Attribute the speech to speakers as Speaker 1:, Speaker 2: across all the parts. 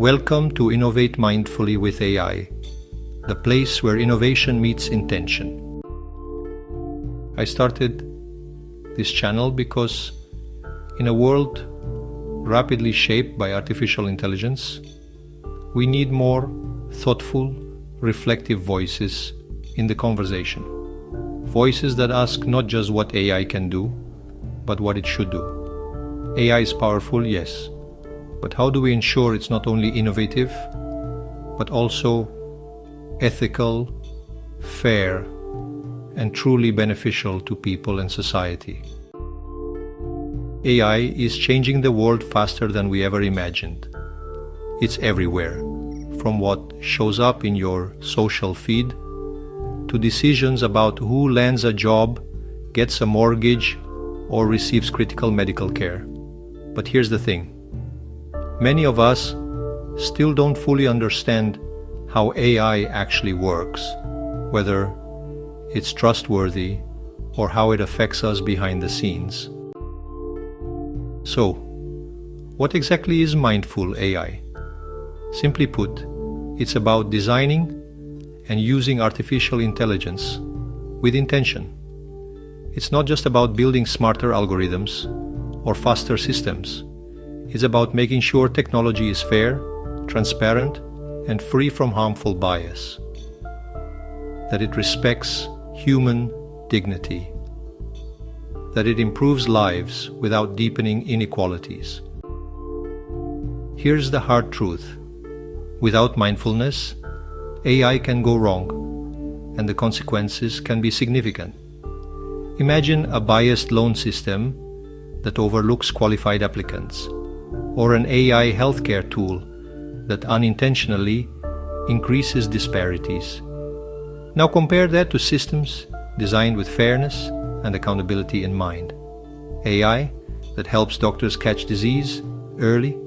Speaker 1: Welcome to Innovate Mindfully with AI, the place where innovation meets intention. I started this channel because in a world rapidly shaped by artificial intelligence, we need more thoughtful, reflective voices in the conversation. Voices that ask not just what AI can do, but what it should do. AI is powerful, yes, but how do we ensure it's not only innovative, but also ethical, fair, and truly beneficial to people and society? AI is changing the world faster than we ever imagined. It's everywhere, from what shows up in your social feed to decisions about who lands a job, gets a mortgage, or receives critical medical care. But here's the thing. Many of us still don't fully understand how AI actually works, whether it's trustworthy or how it affects us behind the scenes. So, what exactly is mindful AI? Simply put, it's about designing and using artificial intelligence with intention. It's not just about building smarter algorithms or faster systems. It's about making sure technology is fair, transparent, and free from harmful bias. That it respects human dignity. That it improves lives without deepening inequalities. Here's the hard truth. Without mindfulness, AI can go wrong, and the consequences can be significant. Imagine a biased loan system that overlooks qualified applicants, or an AI healthcare tool that unintentionally increases disparities. Now compare that to systems designed with fairness and accountability in mind. AI that helps doctors catch disease early,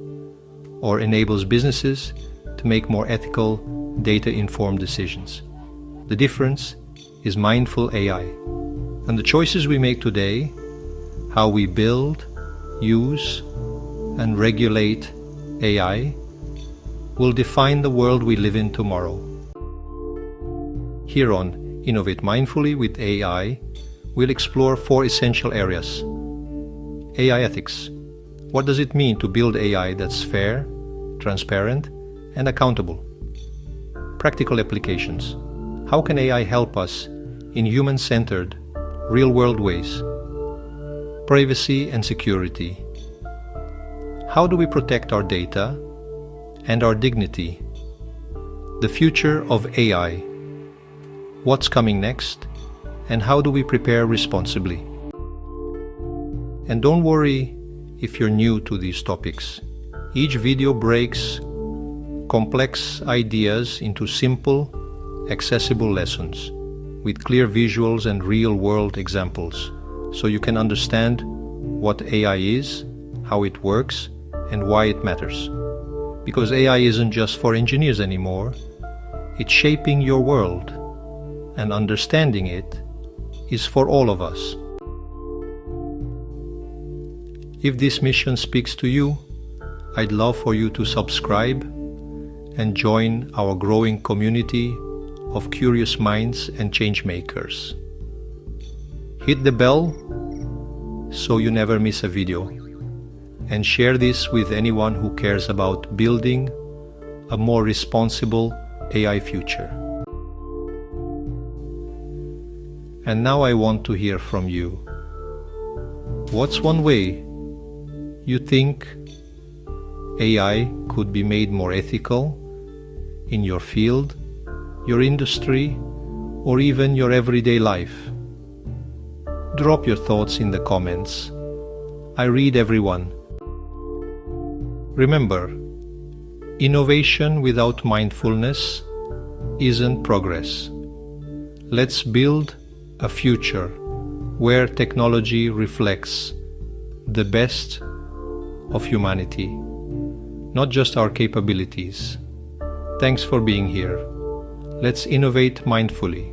Speaker 1: or enables businesses to make more ethical, data-informed decisions. The difference is mindful AI. And the choices we make today, how we build, use, and regulate AI, will define the world we live in tomorrow. Here on Innovate Mindfully with AI, we'll explore 4 essential areas. AI ethics. What does it mean to build AI that's fair, transparent, and accountable? Practical applications. How can AI help us in human-centered, real-world ways? Privacy and security. How do we protect our data and our dignity? The future of AI. What's coming next, and how do we prepare responsibly? And don't worry if you're new to these topics. Each video breaks complex ideas into simple, accessible lessons with clear visuals and real-world examples, so you can understand what AI is, how it works, and why it matters. Because AI isn't just for engineers anymore, it's shaping your world, and understanding it is for all of us. If this mission speaks to you, I'd love for you to subscribe and join our growing community of curious minds and change makers. Hit the bell so you never miss a video, and share this with anyone who cares about building a more responsible AI future. And now I want to hear from you. What's one way you think AI could be made more ethical in your field, your industry, or even your everyday life? Drop your thoughts in the comments. I read everyone. Remember, innovation without mindfulness isn't progress. Let's build a future where technology reflects the best of humanity, not just our capabilities. Thanks for being here. Let's innovate mindfully.